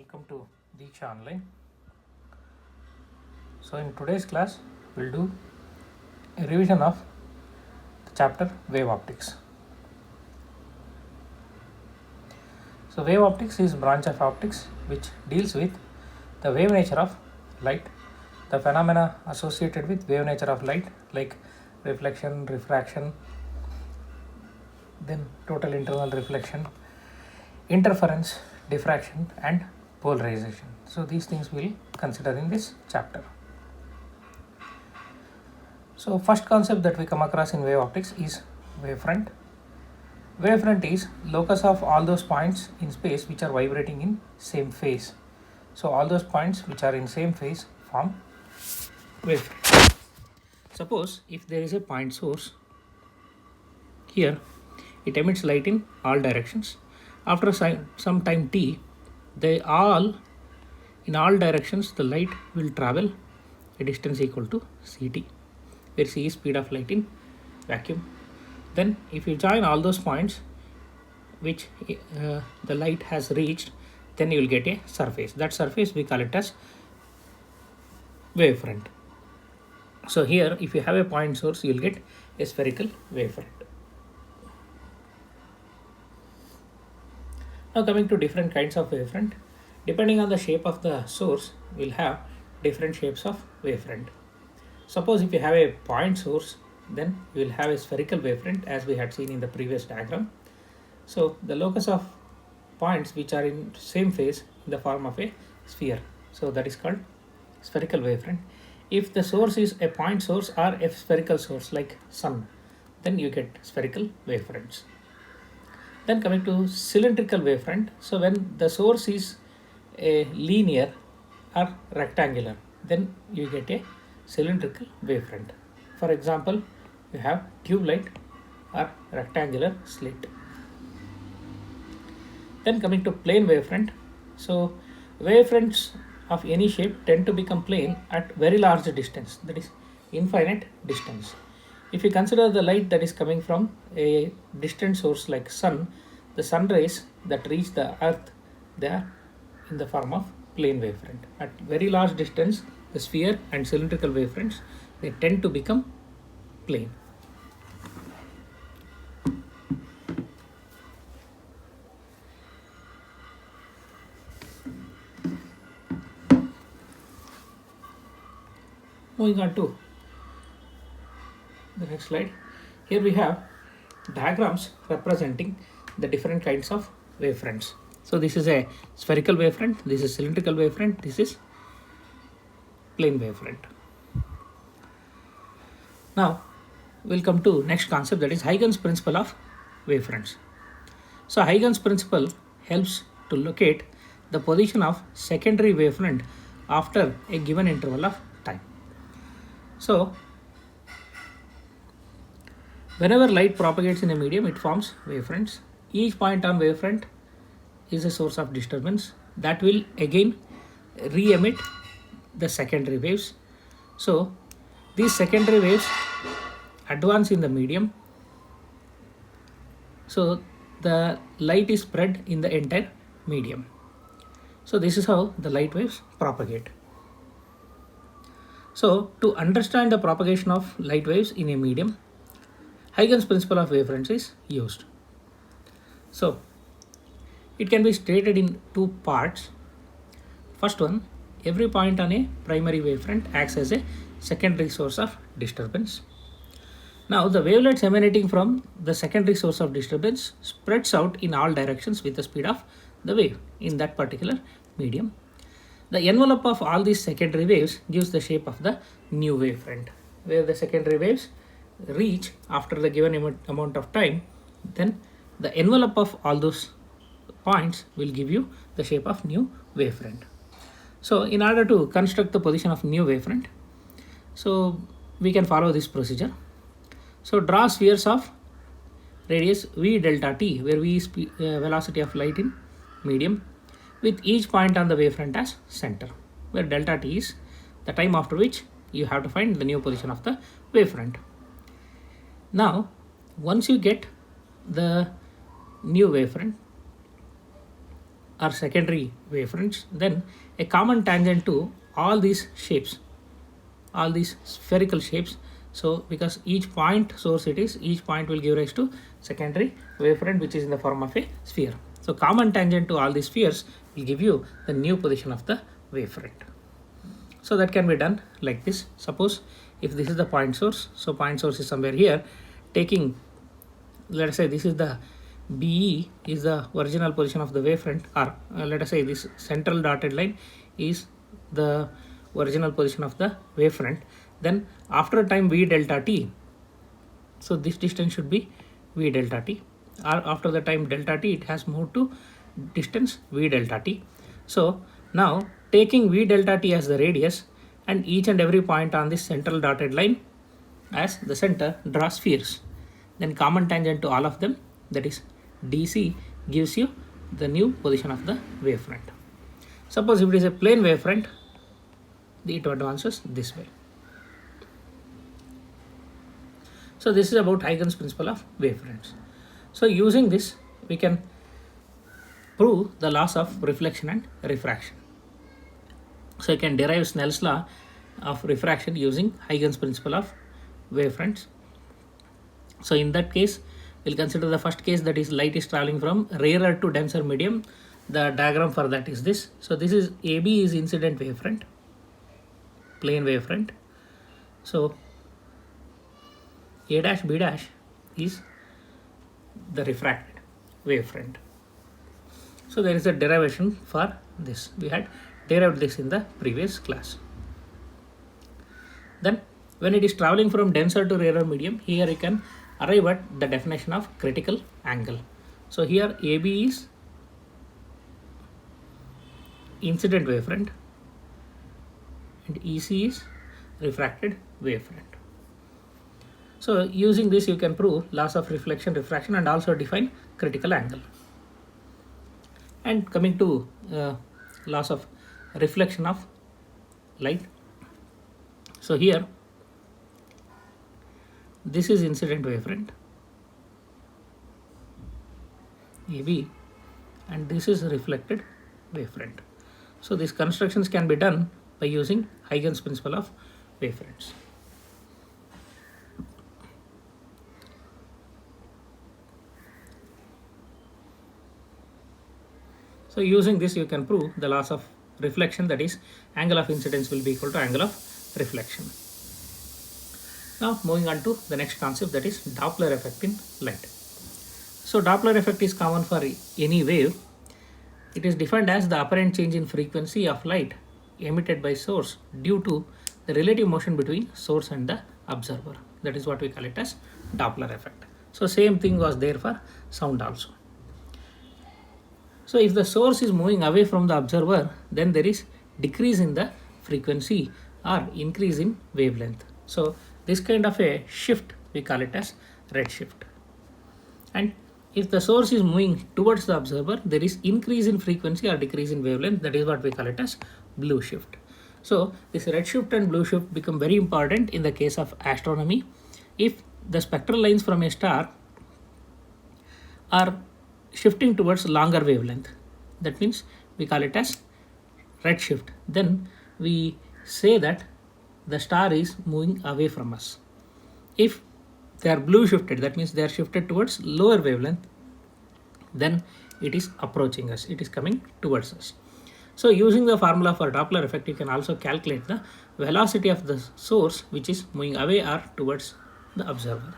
Welcome to Deeksha Online. So in today's class, we'll do a revision of the chapter Wave Optics. So wave optics is branch of optics which deals with the wave nature of light, the phenomena associated with wave nature of light like reflection, refraction, then total internal reflection, interference, diffraction and polarization. So these things we'll consider in this chapter. So first concept that we come across in wave optics is wavefront. Wavefront is locus of all those points in space which are vibrating in same phase. So all those points which are in same phase form wavefront. Suppose if there is a point source here, it emits light in all directions. After some time t, in all directions the light will travel a distance equal to ct, where c is speed of light in vacuum. Then if you join all those points which the light has reached, then you will get a surface. That surface we call it as wavefront. So here if you have a point source, you will get a spherical wavefront. Now coming to different kinds of wavefront, depending on the shape of the source, we'll have different shapes of wavefront. Suppose if you have a point source, then you will have a spherical wavefront as we had seen in the previous diagram. So the locus of points which are in same phase in the form of a sphere. So that is called spherical wavefront. If the source is a point source or a spherical source like sun, then you get spherical wavefronts. Then coming to cylindrical wavefront. So when the source is a linear or rectangular, then you get a cylindrical wavefront. For example, you have tube light or rectangular slit. Then coming to plane wavefront. So wavefronts of any shape tend to become plane at very large distance, that is infinite distance. If you consider the light that is coming from a distant source like sun, the sun rays that reach the earth, they are in the form of plane wavefront. At very large distance, the sphere and cylindrical wavefronts, they tend to become plane. Moving on to the next slide. Here we have diagrams representing the different kinds of wavefronts. So this is a spherical wavefront, this is cylindrical wavefront, this is plane wavefront. Now we'll come to next concept, that is Huygens principle of wavefronts. So Huygens principle helps to locate the position of secondary wavefront after a given interval of time. So whenever light propagates in a medium, it forms wavefronts. Each point on wavefront is a source of disturbance that will again re-emit the secondary waves. So these secondary waves advance in the medium. So the light is spread in the entire medium. So this is how the light waves propagate. So to understand the propagation of light waves in a medium, Huygens principle of wavefronts is used. So it can be stated in two parts. First one, every point on a primary wavefront acts as a secondary source of disturbance. Now the wavelets emanating from the secondary source of disturbance spreads out in all directions with the speed of the wave in that particular medium. The envelope of all these secondary waves gives the shape of the new wavefront, where the secondary waves reach after the given amount of time, then the envelope of all those points will give you the shape of new wavefront. So in order to construct the position of new wavefront, so we can follow this procedure. So draw spheres of radius v delta t, where v is velocity of light in medium, with each point on the wavefront as center, where delta t is the time after which you have to find the new position of the wavefront. Now once you get the new wavefront, are secondary wavefronts, then a common tangent to all these shapes, all these spherical shapes. So because each point source it is, each point will give rise to secondary wavefront which is in the form of a sphere. So common tangent to all these spheres will give you the new position of the wavefront. So that can be done like this. Suppose if this is the point source, so point source is somewhere here, taking, let us say this is the BE is the original position of the wavefront, or let us say this central dotted line is the original position of the wavefront. Then after a time V delta t, so this distance should be V delta t, or after the time delta t it has moved to distance V delta t. So now taking V delta t as the radius and each and every point on this central dotted line as the center, draw spheres. Then common tangent to all of them, that is DC, gives you the new position of the wavefront. Suppose if it is a plane wavefront, it advances this way. So this is about Huygens principle of wavefronts. So using this we can prove the laws of reflection and refraction. So you can derive Snell's law of refraction using Huygens principle of wavefronts. So in that case, we'll consider the first case, that is light is traveling from rarer to denser medium. The diagram for that is this. So this is AB is incident wavefront, plane wavefront. So A dash B dash is the refracted wavefront. So there is a derivation for this. We had derived this in the previous class. Then when it is traveling from denser to rarer medium, here you can arrive at the definition of critical angle. So here AB is incident wavefront and EC is refracted wavefront. So using this you can prove laws of reflection, refraction, and also define critical angle. And coming to laws of reflection of light. So here this is incident wavefront AB and this is reflected wavefront. So these constructions can be done by using Huygens principle of wavefronts. So using this you can prove the laws of reflection, that is angle of incidence will be equal to angle of reflection. Now moving on to the next concept, that is Doppler effect in light. So Doppler effect is common for any wave. It is defined as the apparent change in frequency of light emitted by source due to the relative motion between source and the observer. That is what we call it as Doppler effect. So same thing was there for sound also. So if the source is moving away from the observer, then there is decrease in the frequency or increase in wavelength. So this kind of a shift we call it as redshift. And if the source is moving towards the observer, there is increase in frequency or decrease in wavelength. That is what we call it as blue shift. So this redshift and blue shift become very important in the case of astronomy. If the spectral lines from a star are shifting towards longer wavelength, that means we call it as redshift, then we say that the star is moving away from us. If they are blue shifted, that means they are shifted towards lower wavelength, then it is approaching us, it is coming towards us. So using the formula for Doppler effect, you can also calculate the velocity of the source which is moving away or towards the observer.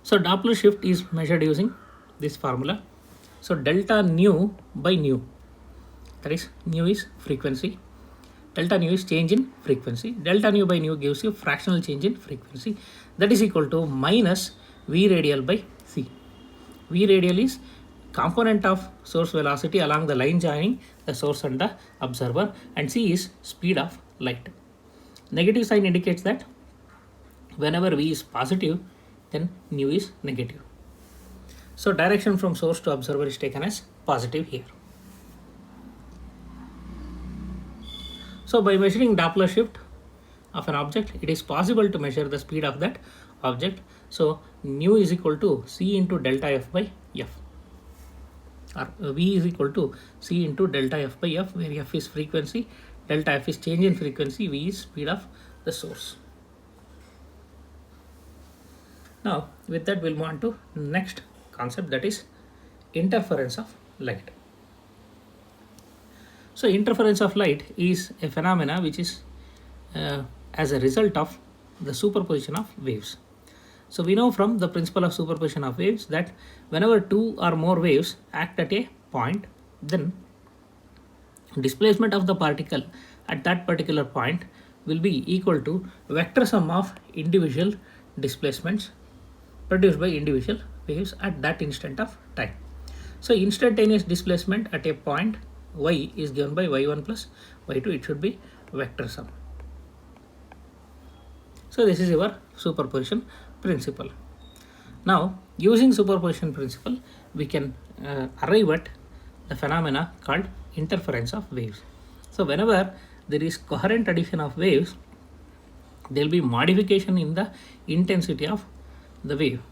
So Doppler shift is measured using this formula. So delta nu by nu, that is nu is frequency, delta nu is change in frequency, delta nu by nu gives you fractional change in frequency, that is equal to minus V radial by C. V radial is component of source velocity along the line joining the source and the observer, and C is speed of light. Negative sign indicates that whenever V is positive, then nu is negative. So direction from source to observer is taken as positive here. So by measuring Doppler shift of an object, it is possible to measure the speed of that object. So nu is equal to C into delta F by F. or V is equal to C into delta F by F, where F is frequency, delta F is change in frequency, V is speed of the source. Now with that we'll move on to next concept, that is interference of light. So interference of light is a phenomena which is as a result of the superposition of waves. So we know from the principle of superposition of waves that whenever two or more waves act at a point, then displacement of the particle at that particular point will be equal to vector sum of individual displacements produced by individual waves at that instant of time. So instantaneous displacement at a point y is given by y1 plus y2. It should be vector sum. So this is your superposition principle. Now using superposition principle, we can arrive at the phenomena called interference of waves. So whenever there is coherent addition of waves, there will be modification in the intensity of the wave.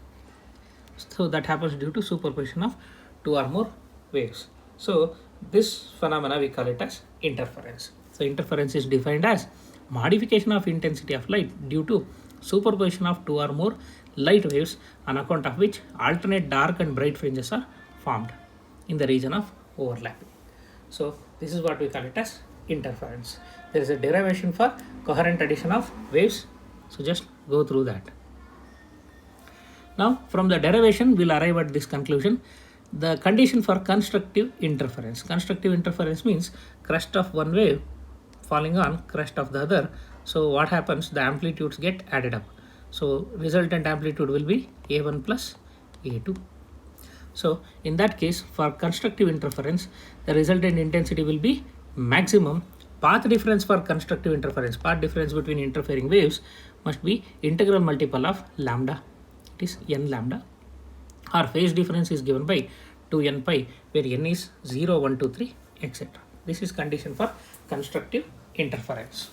So that happens due to superposition of two or more waves. So this phenomena we call it as interference. So interference is defined as modification of intensity of light due to superposition of two or more light waves, on account of which alternate dark and bright fringes are formed in the region of overlapping. So this is what we call it as interference. There is a derivation for coherent addition of waves, so just go through that. Now from the derivation we'll arrive at this conclusion. The condition for constructive interference. Constructive interference means crest of one wave falling on crest of the other. So what happens? The amplitudes get added up. So resultant amplitude will be A1 plus A2. So in that case, for constructive interference, the resultant intensity will be maximum. Path difference for constructive interference, path difference between interfering waves, must be integral multiple of lambda. It is n lambda. Our phase difference is given by 2n pi, where n is 0, 1, 2, 3, etc. This is condition for constructive interference.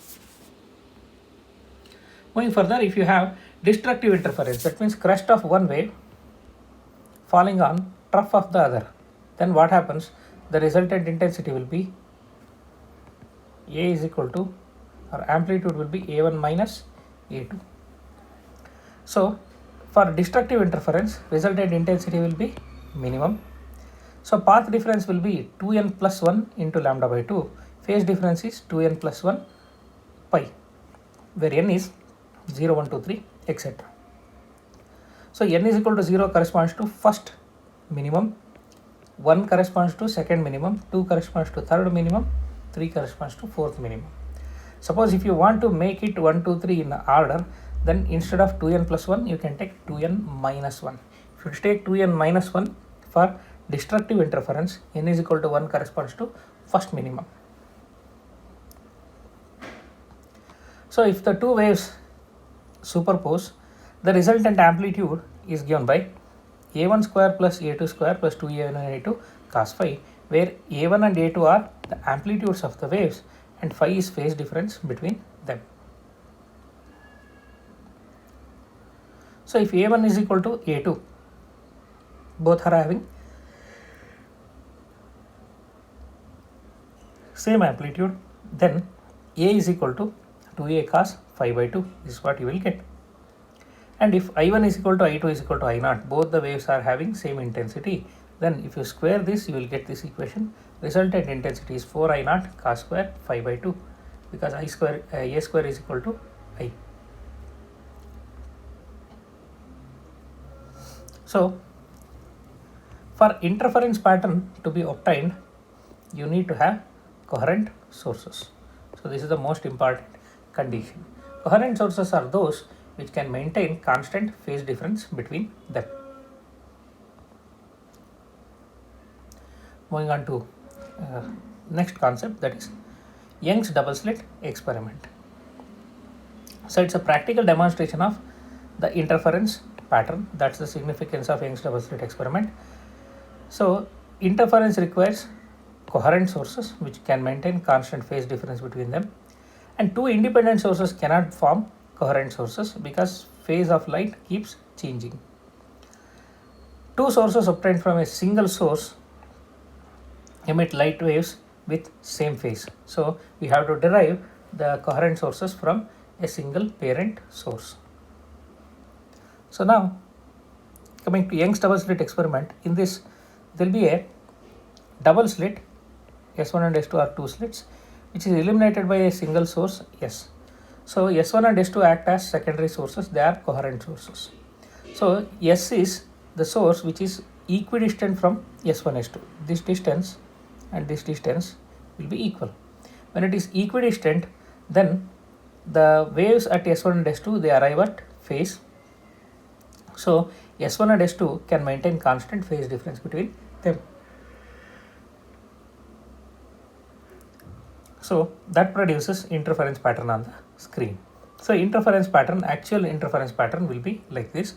Going further, if you have destructive interference, that means crest of one wave falling on trough of the other, then what happens? The resultant intensity will be A is equal to, or amplitude will be A1 minus A2. So for destructive interference, resultant intensity will be minimum. So path difference will be 2n plus 1 into lambda by 2. Phase difference is 2n plus 1 pi, where n is 0, 1, 2, 3, etc. So n is equal to 0 corresponds to first minimum, 1 corresponds to second minimum, 2 corresponds to third minimum, 3 corresponds to fourth minimum. Suppose if you want to make it 1, 2, 3 in order, then instead of 2n plus 1, you can take 2n minus 1. If you take 2n minus 1 for destructive interference, n is equal to 1 corresponds to first minimum. So if the two waves superpose, the resultant amplitude is given by a1 square plus a2 square plus 2a1 and a2 cos phi, where a1 and a2 are the amplitudes of the waves and phi is phase difference between them. So if a1 is equal to a2, both are having same amplitude, then a is equal to 2a cos phi by 2 is what you will get. And if I1 is equal to I2 is equal to I0, both the waves are having same intensity, then if you square this, you will get this equation. Resultant intensity is 4I0 cos square phi by 2, because a square is equal to I. So for interference pattern to be obtained, you need to have coherent sources. So this is the most important condition. Coherent sources are those which can maintain constant phase difference between them. Moving on to next concept, that is Young's double slit experiment. So it's a practical demonstration of the interference pattern. That's the significance of Young's double slit experiment. So interference requires coherent sources which can maintain constant phase difference between them, and two independent sources cannot form coherent sources because phase of light keeps changing. Two sources obtained from a single source emit light waves with same phase. So we have to derive the coherent sources from a single parent source. So now coming to Young's double slit experiment, in this there will be a double slit, S1 and S2 are two slits, which is illuminated by a single source S. So S1 and S2 act as secondary sources, they are coherent sources. So S is the source which is equidistant from S1, S2. This distance and this distance will be equal. When it is equidistant, then the waves at S1 and S2, they arrive at phase. So S1 and S2 can maintain constant phase difference between them. So that produces interference pattern on the screen. So interference pattern, actual interference pattern will be like this.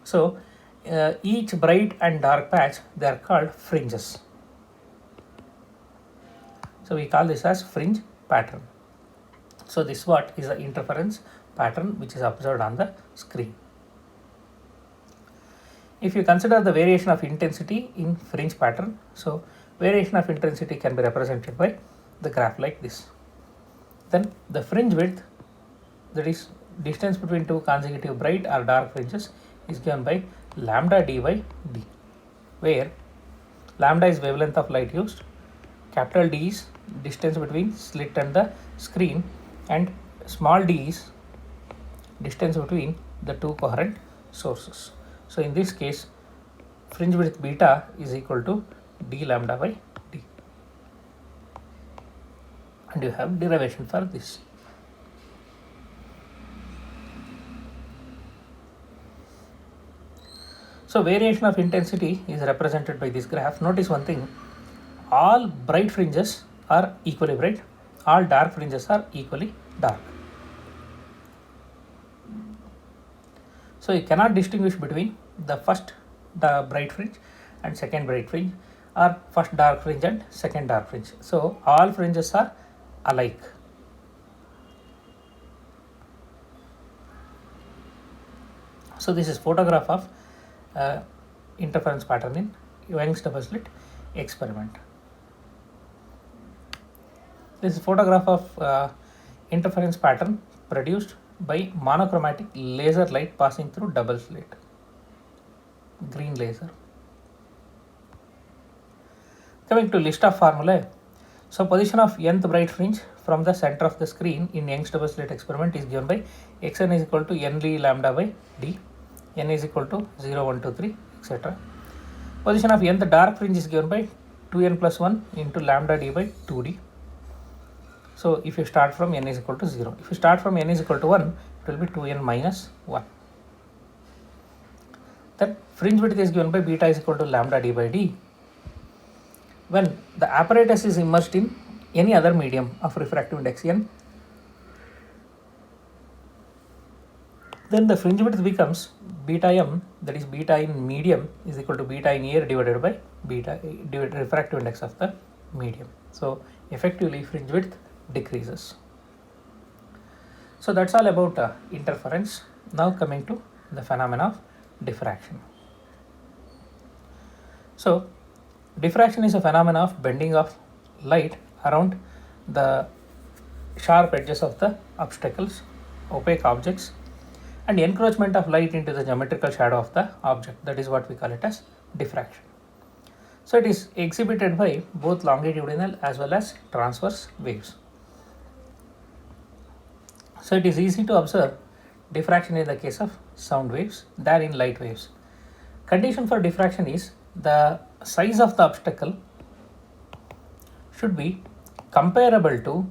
So each bright and dark patch, they are called fringes. So we call this as fringe pattern. So this what is the interference pattern which is observed on the screen. If you consider the variation of intensity in fringe pattern, so variation of intensity can be represented by the graph like this. Then the fringe width, that is distance between two consecutive bright or dark fringes, is given by lambda d by d, where lambda is wavelength of light used, capital D is distance between slit and the screen, and small d is distance between the two coherent sources. So in this case, fringe width beta is equal to d lambda by d, and you have derivation for this. So variation of intensity is represented by this graph. Notice one thing, all bright fringes are equally bright, all dark fringes are equally dark. So you cannot distinguish between the bright fringe and second bright fringe, or first dark fringe and second dark fringe. So all fringes are alike. So this is photograph of interference pattern in Young's double slit experiment. This is photograph of interference pattern produced by monochromatic laser light passing through double slit, green laser. Coming to list of formulae, so position of nth bright fringe from the center of the screen in Young's double slit experiment is given by xn is equal to n d lambda by d, n is equal to 0, 1, 2, 3, etc. Position of nth dark fringe is given by 2n plus 1 into lambda d by 2d. So if you start from n is equal to 0, if you start from n is equal to 1, it will be 2n minus 1. Then fringe width is given by beta is equal to lambda d by d. When the apparatus is immersed in any other medium of refractive index n, then the fringe width becomes beta m, that is beta in medium is equal to beta in air divided by beta refractive index of the medium. So effectively fringe width decreases. So that's all about interference. Now coming to the phenomena of diffraction. So diffraction is a phenomena of bending of light around the sharp edges of the obstacles, opaque objects, and encroachment of light into the geometrical shadow of the object. That is what we call it as diffraction. So it is exhibited by both longitudinal as well as transverse waves. So it is easy to observe diffraction in the case of sound waves than in light waves. Condition for diffraction is the size of the obstacle should be comparable to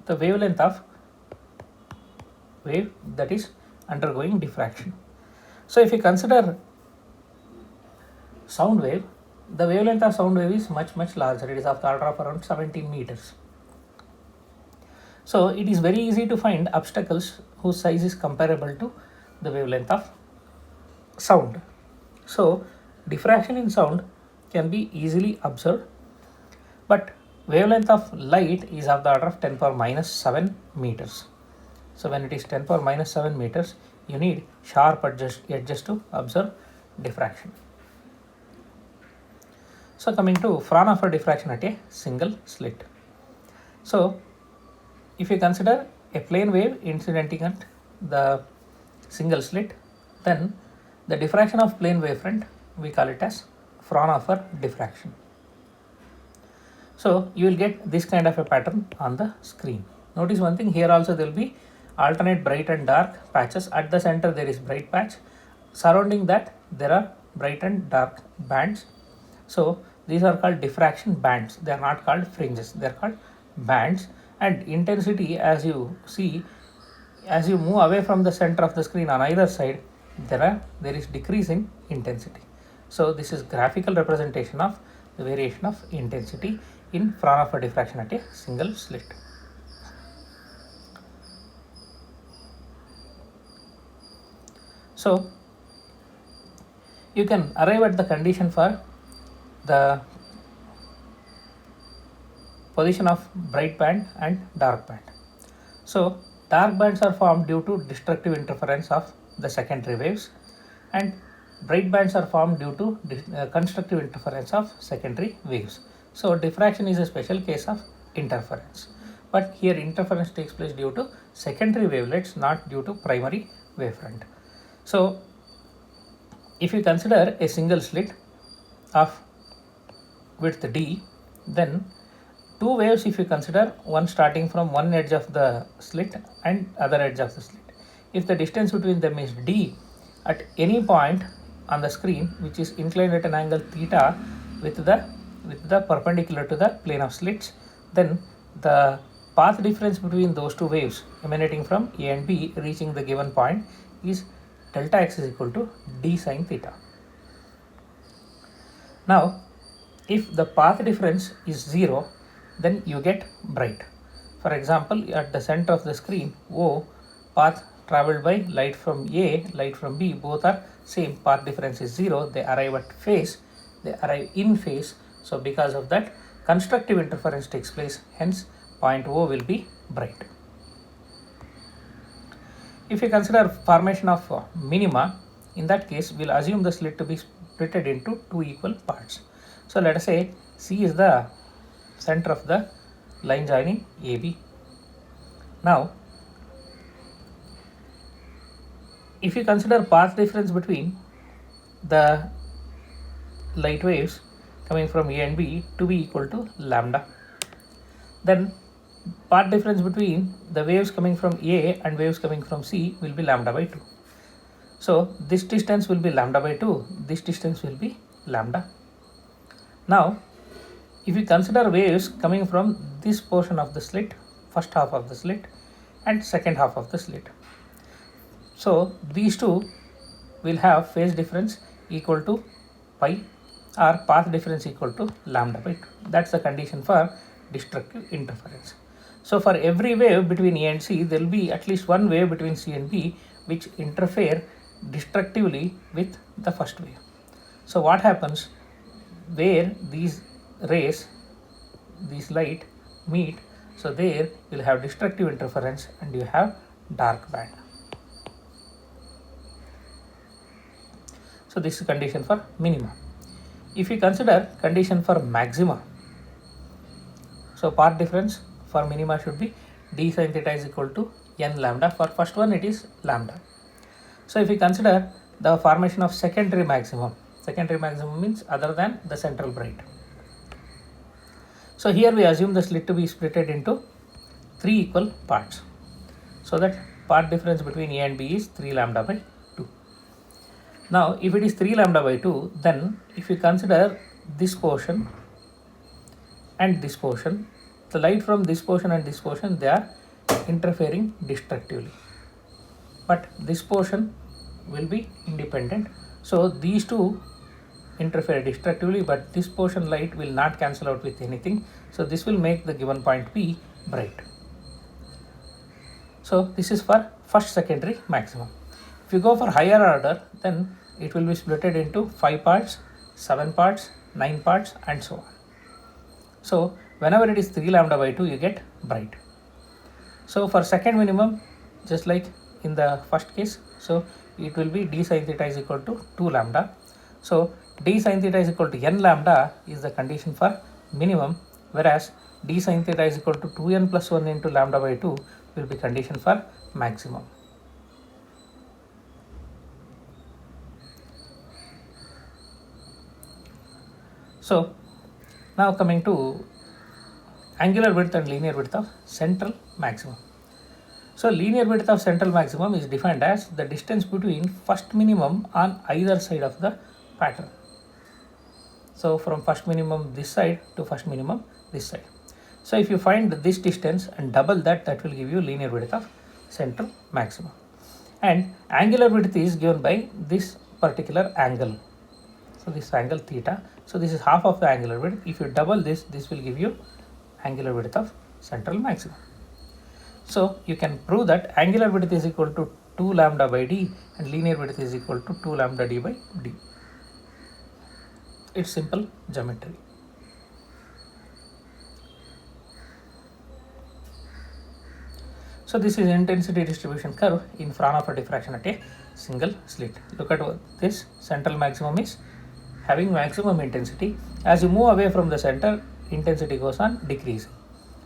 the wavelength of wave that is undergoing diffraction. So if you consider sound wave, the wavelength of sound wave is much larger. It is of the order of around 17 meters. So it is very easy to find obstacles whose size is comparable to the wavelength of sound. So diffraction in sound can be easily observed, but wavelength of light is of the order of 10 power minus 7 meters. So when it is 10 power minus 7 meters, you need sharp edges to observe diffraction. So coming to Fraunhofer diffraction at a single slit. So if you consider a plane wave incidenting at the single slit, then the diffraction of plane wavefront, we call it as Fraunhofer diffraction. So you will get this kind of a pattern on the screen. Notice one thing, here also there will be alternate bright and dark patches. At the center there is bright patch. Surrounding that there are bright and dark bands. So these are called diffraction bands. They are not called fringes. They are called bands. And intensity, as you see, as you move away from the center of the screen on either side, there is decrease in intensity. So this is graphical representation of the variation of intensity in Fraunhofer diffraction at a single slit. So you can arrive at the condition for the position of bright band and dark band. So dark bands are formed due to destructive interference of the secondary waves, and bright bands are formed due to constructive interference of secondary waves. So diffraction is a special case of interference, but here interference takes place due to secondary wavelets, not due to primary wavefront. So if you consider a single slit of width d, then two waves, if you consider one starting from one edge of the slit and other edge of the slit, if the distance between them is d, at any point on the screen which is inclined at an angle theta with the perpendicular to the plane of slits, then the path difference between those two waves emanating from A and B reaching the given point is delta x is equal to d sine theta. Now if the path difference is 0, then you get bright. For example, at the center of the screen, O, path traveled by light from A, light from B, both are same, path difference is 0, they arrive at phase, they arrive in phase. So because of that, constructive interference takes place, hence point O will be bright. If you consider formation of minima, in that case we'll assume the slit to be splitted into two equal parts. So let us say C is the center of the line joining AB. Now if you consider path difference between the light waves coming from A and B to be equal to lambda, then path difference between the waves coming from A and waves coming from C will be lambda by 2. So this distance will be lambda by 2, this distance will be lambda. Now if you consider waves coming from this portion of the slit, first half of the slit and second half of the slit, so these two will have phase difference equal to pi or path difference equal to lambda by 2. That's the condition for destructive interference. So for every wave between A and C, there will be at least one wave between C and B which interfere destructively with the first wave. So what happens where these rays, these light meet, so there you will have destructive interference and you have dark band. So this is condition for minima. If you consider condition for maxima, so path difference for minima should be d sin theta is equal to n lambda. For first one it is lambda. So if we consider the formation of secondary maximum means other than the central bright. So here we assume the slit to be splitted into three equal parts, so that path difference between A and B is 3 lambda by 2. Now if it is 3 lambda by 2, then if you consider this portion and this portion, the light from this portion and this portion, they are interfering destructively, but this portion will be independent. So these two interfere destructively, but this portion light will not cancel out with anything, so this will make the given point P bright. So this is for first secondary maximum. If you go for higher order, then it will be splitted into 5 parts, 7 parts, 9 parts and so on. So whenever it is 3 lambda by 2, you get bright. So for second minimum, just like in the first case, so it will be d sin theta is equal to 2 lambda. So d sin theta is equal to n lambda is the condition for minimum, whereas d sin theta is equal to 2n plus 1 into lambda by 2 will be condition for maximum. So now coming to angular width and linear width of central maximum. So linear width of central maximum is defined as the distance between first minimum on either side of the pattern. So from first minimum this side to first minimum this side. So if you find this distance and double that, that will give you linear width of central maximum. And angular width is given by this particular angle. So this angle theta. So this is half of the angular width. If you double this, this will give you angular width of central maximum. So you can prove that angular width is equal to 2 lambda by d and linear width is equal to 2 lambda d by d. It's simple geometry. So this is intensity distribution curve in front of a diffraction at a single slit. Look at this, central maximum is having maximum intensity. As you move away from the center, intensity goes on decreasing.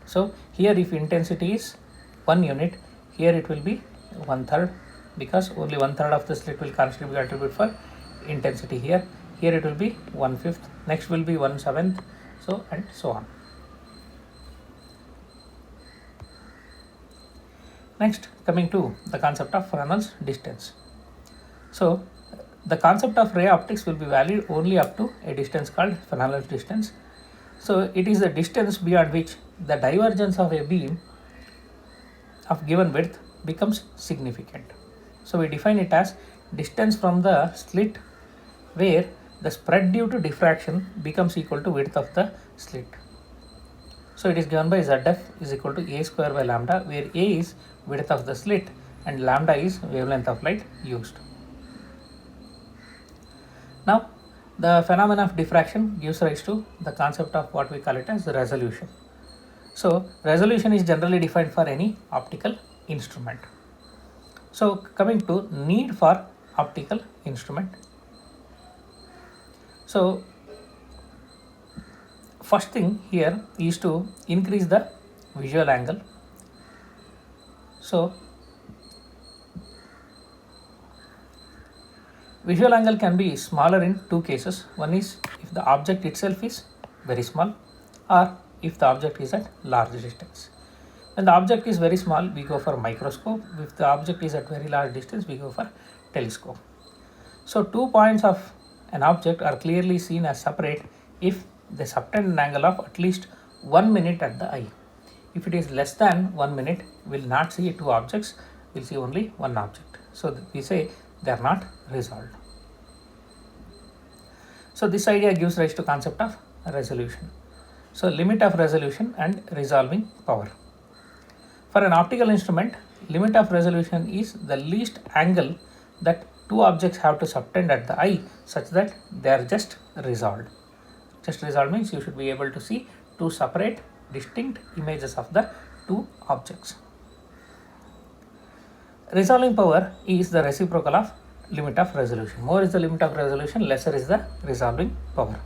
So here if intensity is 1 unit, here it will be 1/3 because only 1/3 of the slit will contribute for intensity here. Here it will be 1/5, next will be 1/7, so and so on. Next, coming to the concept of Fresnel's distance. So the concept of ray optics will be valid only up to a distance called Fresnel's distance. So it is the distance beyond which the divergence of a beam of given width becomes significant. So we define it as distance from the slit where the spread due to diffraction becomes equal to width of the slit. So it is given by ZF is equal to a square by lambda, where a is width of the slit and lambda is wavelength of light used. Now the phenomena of diffraction gives rise to the concept of what we call it as resolution. So resolution is generally defined for any optical instrument. So coming to need for optical instrument. So first thing here is to increase the visual angle. So visual angle can be smaller in two cases. One is if the object itself is very small, or if the object is at large distance. When the object is very small, we go for microscope. If the object is at very large distance, we go for telescope. So 2 points of an object are clearly seen as separate if they subtend an angle of at least 1 minute at the eye. If it is less than 1 minute, we will not see two objects, we will see only one object. So we say they are not resolved. So this idea gives rise to concept of resolution. So limit of resolution and resolving power. For an optical instrument, limit of resolution is the least angle that two objects have to subtend at the eye such that they are just resolved. Just resolved means you should be able to see two separate distinct images of the two objects. Resolving power is the reciprocal of limit of resolution. More is the limit of resolution, lesser is the resolving power.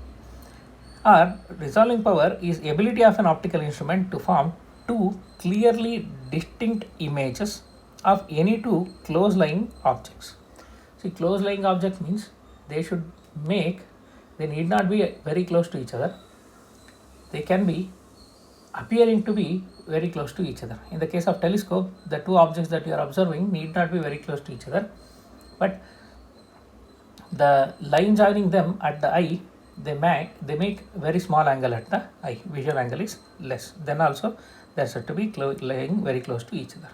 Or resolving power is ability of an optical instrument to form two clearly distinct images of any two close lying objects. See, close lying object means they need not be very close to each other. They can be appearing to be very close to each other. In the case of telescope, the two objects that you are observing need not be very close to each other, but the line joining them at the eye, they make very small angle at the eye. Visual angle is less. Then also they are said to be lying very close to each other.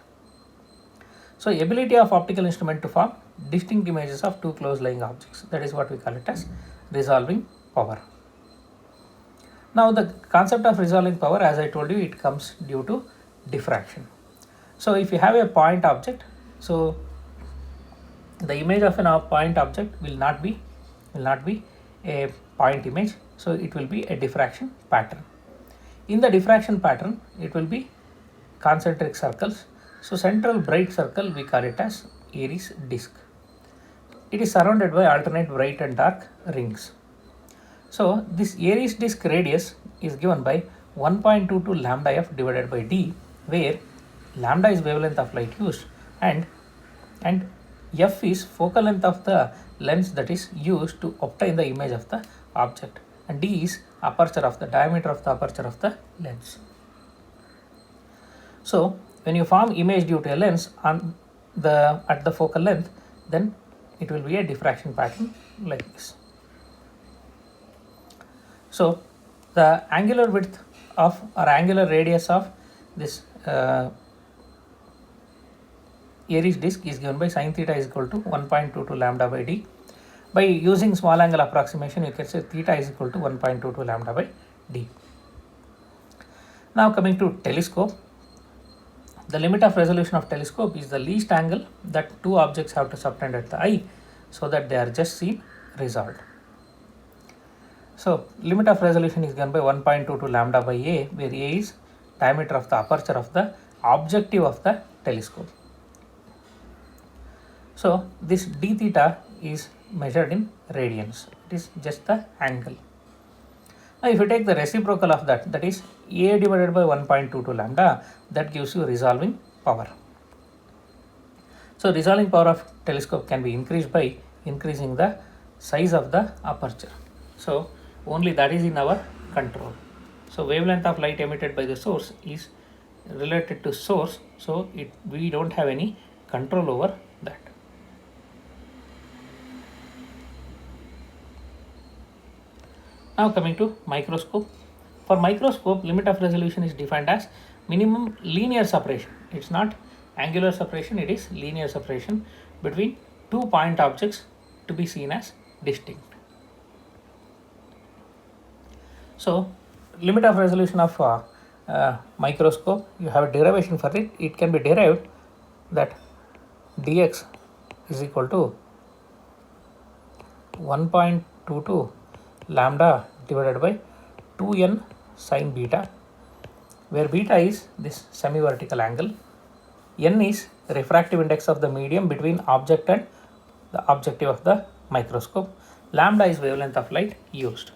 So ability of optical instrument to form distinct images of two close lying objects, that is what we call it as resolving power. Now the concept of resolving power, as I told you, it comes due to diffraction. So if you have a point object, so the image of a point object will not be a point image, so it will be a diffraction pattern. In the diffraction pattern, it will be concentric circles. So central bright circle, we call it as iris disk. It is surrounded by alternate bright and dark rings. So this Airy's disk radius is given by 1.22 lambda f divided by d, where lambda is wavelength of light used and f is focal length of the lens that is used to obtain the image of the object, and d is aperture of the diameter of the aperture of the lens. So when you form image due to a lens at the focal length, then it will be a diffraction pattern like this. So the angular width of or angular radius of this Airy's disk is given by sin theta is equal to 1.22 lambda by d. By using small angle approximation, you can say theta is equal to 1.22 lambda by d. Now coming to telescope, the limit of resolution of telescope is the least angle that two objects have to subtend at the eye so that they are just seen resolved. So limit of resolution is given by 1.22 lambda by a, where a is diameter of the aperture of the objective of the telescope. So this d theta is measured in radians. It is just the angle. Now if you take the reciprocal of that, that is a divided by 1.22 lambda, that gives you resolving power. So resolving power of telescope can be increased by increasing the size of the aperture. So only that is in our control. So wavelength of light emitted by the source is related to source, so we don't have any control over that. Now coming to microscope. For microscope, limit of resolution is defined as minimum linear separation. It's not angular separation, it is linear separation between two point objects to be seen as distinct. So limit of resolution of microscope, you have a derivation for it. It can be derived that dx is equal to 1.22 lambda divided by 2n sin beta, where beta is this semi-vertical angle, n is refractive index of the medium between object and the objective of the microscope, lambda is wavelength of light used,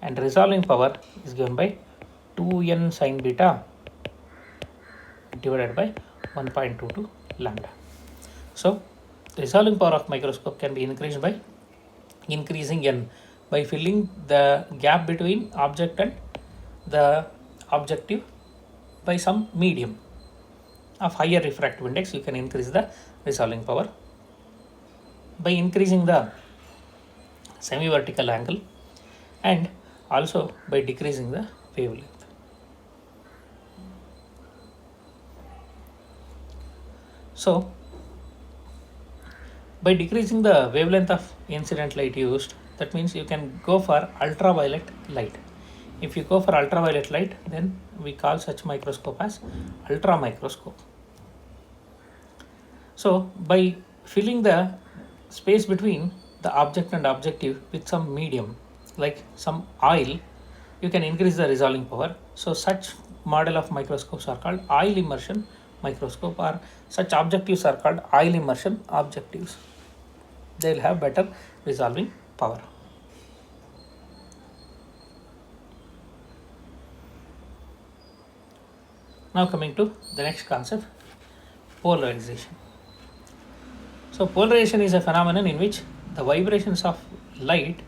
and resolving power is given by 2n sin beta divided by 1.22 lambda. So resolving power of microscope can be increased by increasing n, by filling the gap between object and the objective by some medium of higher refractive index. You can increase the resolving power by increasing the semi-vertical angle and also by decreasing the wavelength. So by decreasing the wavelength of incident light used, that means you can go for ultraviolet light. If you go for ultraviolet light, then we call such microscope as ultra microscope. So by filling the space between the object and objective with some medium like some oil, you can increase the resolving power. So such model of microscopes are called oil immersion microscope, or such objectives are called oil immersion objectives. They will have better resolving power. Now coming to the next concept, polarization. So polarization is a phenomenon in which the vibrations of light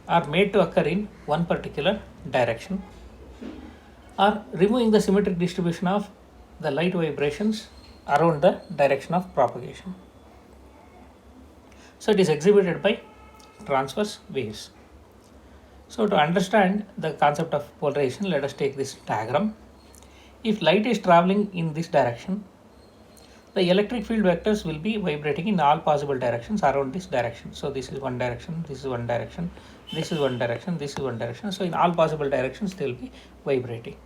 are made to occur in one particular direction, or removing the symmetric distribution of the light vibrations around the direction of propagation. So it is exhibited by transverse waves. So to understand the concept of polarization, let us take this diagram. If light is traveling in this direction, the electric field vectors will be vibrating in all possible directions around this direction. So this is one direction, this is one direction, this is one direction, this is one direction. So in all possible directions they will be vibrating.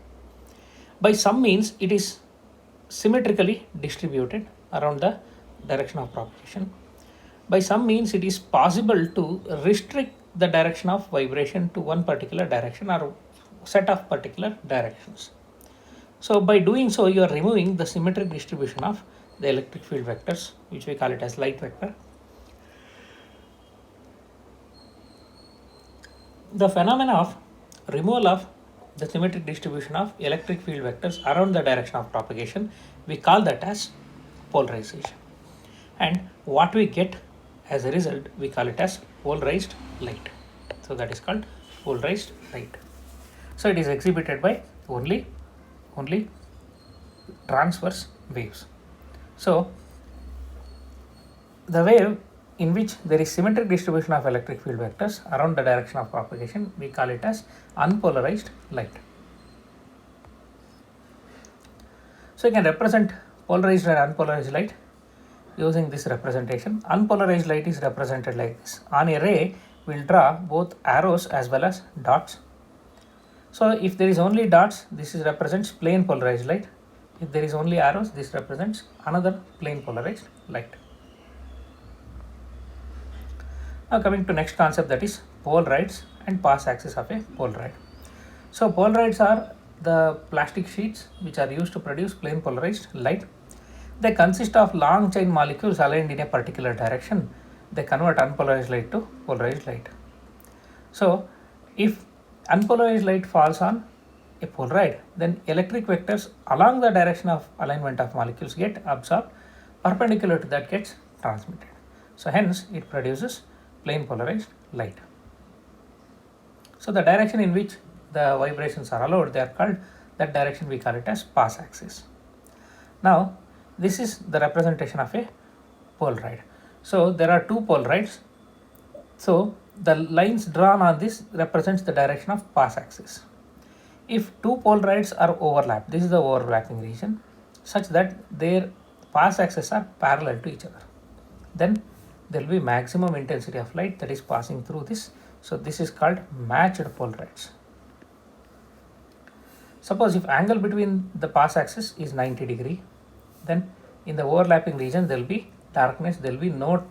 By some means it is symmetrically distributed around the direction of propagation. By some means it is possible to restrict the direction of vibration to one particular direction or set of particular directions. So by doing so, you are removing the symmetric distribution of the electric field vectors, which we call it as light vector. The phenomena of removal of the symmetric distribution of electric field vectors around the direction of propagation, we call that as polarization. And what we get as a result, we call it as polarized light. So that is called polarized light. So it is exhibited by only transverse waves. So the wave in which there is symmetric distribution of electric field vectors around the direction of propagation, we call it as unpolarized light. So you can represent polarized and unpolarized light using this representation. Unpolarized light is represented like this. On a ray, we will draw both arrows as well as dots. So if there is only dots, this is represents plane polarized light. If there is only arrows, this represents another plane polarized light. Now coming to next concept, that is polarides and pass axis of a polaride. So polarides are the plastic sheets which are used to produce plane polarized light. They consist of long chain molecules aligned in a particular direction. They convert unpolarized light to polarized light. So if unpolarized light falls on a polaride, then electric vectors along the direction of alignment of molecules get absorbed, perpendicular to that gets transmitted. So hence it produces plane polarized light. So the direction in which the vibrations are allowed, they are called, that direction we call it as pass axis. Now this is the representation of a polaride. So there are two polarides. So the lines drawn on this represents the direction of pass axis. If two polarides are overlapped, this is the overlapping region, such that their pass axes are parallel to each other, then there will be maximum intensity of light that is passing through this. So this is called matched polarides. Suppose if angle between the pass axis is 90 degree, then in the overlapping region there will be darkness, there will be no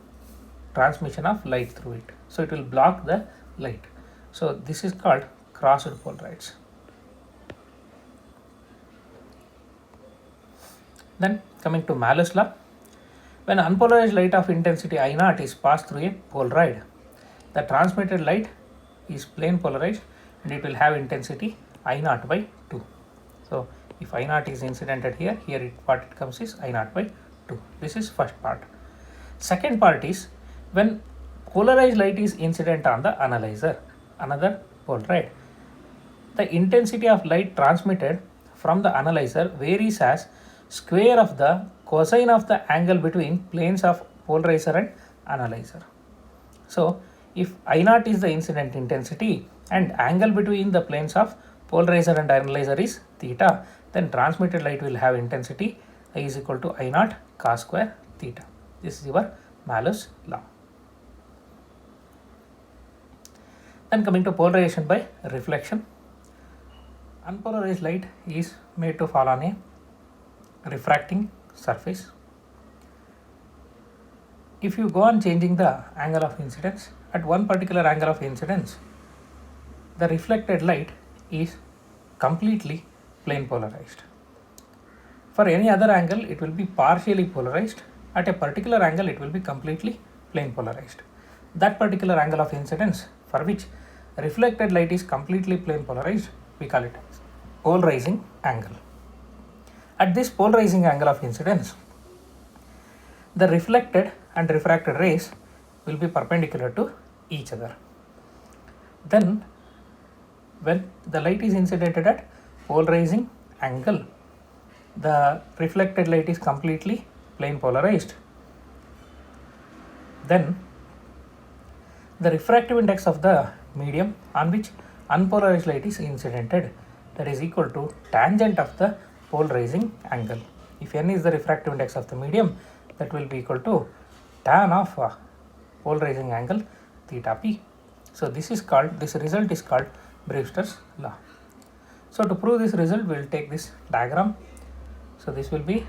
transmission of light through it. So it will block the light. So this is called crossed polarides. Then coming to Malus law, when unpolarized light of intensity I naught is passed through a polaride, the transmitted light is plane polarized and it will have intensity I naught by 2. So if I naught is incidented here, what it comes is I naught by 2. This is first part. Second part is when polarized light is incident on the analyzer, another polaride, the intensity of light transmitted from the analyzer varies as square of the cosine of the angle between planes of polarizer and analyzer. So if I naught is the incident intensity and angle between the planes of polarizer and analyzer is theta, then transmitted light will have intensity I is equal to I naught cos square theta. This is your Malus law. Then coming to polarization by reflection. Unpolarized light is made to fall on a refracting surface. If you go on changing the angle of incidence, at one particular angle of incidence, the reflected light is completely plane polarized. For any other angle, it will be partially polarized. At a particular angle, it will be completely plane polarized. That particular angle of incidence for which reflected light is completely plane polarized, we call it as polarizing angle. At this polarizing angle of incidence, the reflected and refracted rays will be perpendicular to each other. Then when the light is incidented at polarizing angle, the reflected light is completely plane polarized. Then the refractive index of the medium on which unpolarized light is incidented, that is equal to tangent of the polarizing angle. If n is the refractive index of the medium, that will be equal to tan of polarizing angle theta p. So this result is called Brewster's law. So to prove this result, we will take this diagram. So this will be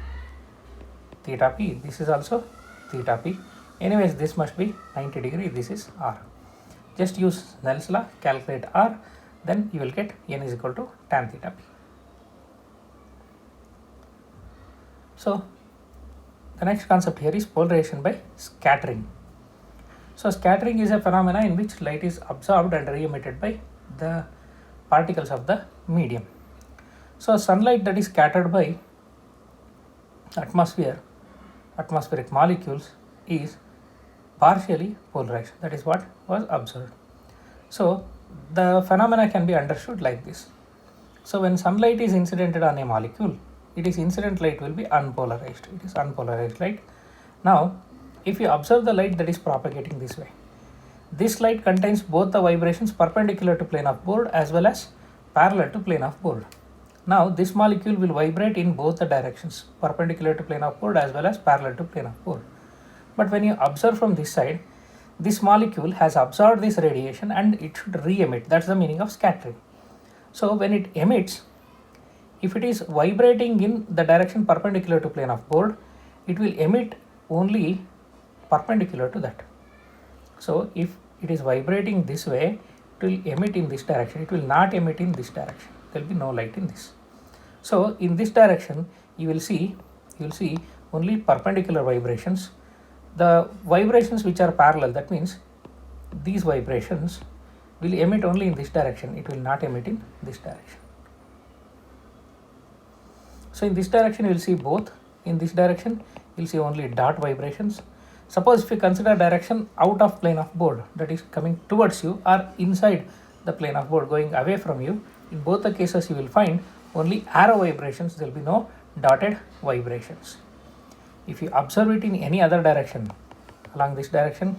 theta p, this is also theta p. Anyways, this must be 90 degree, this is r. Just use Snell's law, calculate r, then you will get n is equal to tan theta p. So the next concept here is polarization by scattering. So scattering is a phenomena in which light is absorbed and re-emitted by the particles of the medium. So sunlight that is scattered by atmospheric molecules is partially polarized. That is what was observed. So the phenomena can be understood like this. So when sunlight is incidented on a molecule, it is incident light will be unpolarized. It is unpolarized light. Now, if you observe the light that is propagating this way, this light contains both the vibrations perpendicular to plane of board as well as parallel to plane of board. Now, this molecule will vibrate in both the directions, perpendicular to plane of board as well as parallel to plane of board. But when you observe from this side, this molecule has absorbed this radiation and it should re-emit. That's the meaning of scattering. So when it emits, if it is vibrating in the direction perpendicular to plane of board, it will emit only perpendicular to that. So if it is vibrating this way, it will emit in this direction. It will not emit in this direction. There will be no light in this. So in this direction, you will see only perpendicular vibrations. The vibrations which are parallel, that means these vibrations will emit only in this direction. It will not emit in this direction. So in this direction you will see both. In this direction you will see only dot vibrations. Suppose if you consider direction out of plane of board, that is coming towards you or inside the plane of board going away from you, in both the cases you will find only arrow vibrations. There will be no dotted vibrations. If you observe it in any other direction, along this direction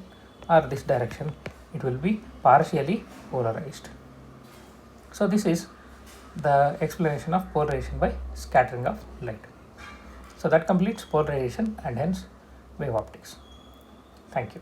or this direction, it will be partially polarized. So this is the explanation of polarization by scattering of light. So that completes polarization and hence wave optics. Thank you.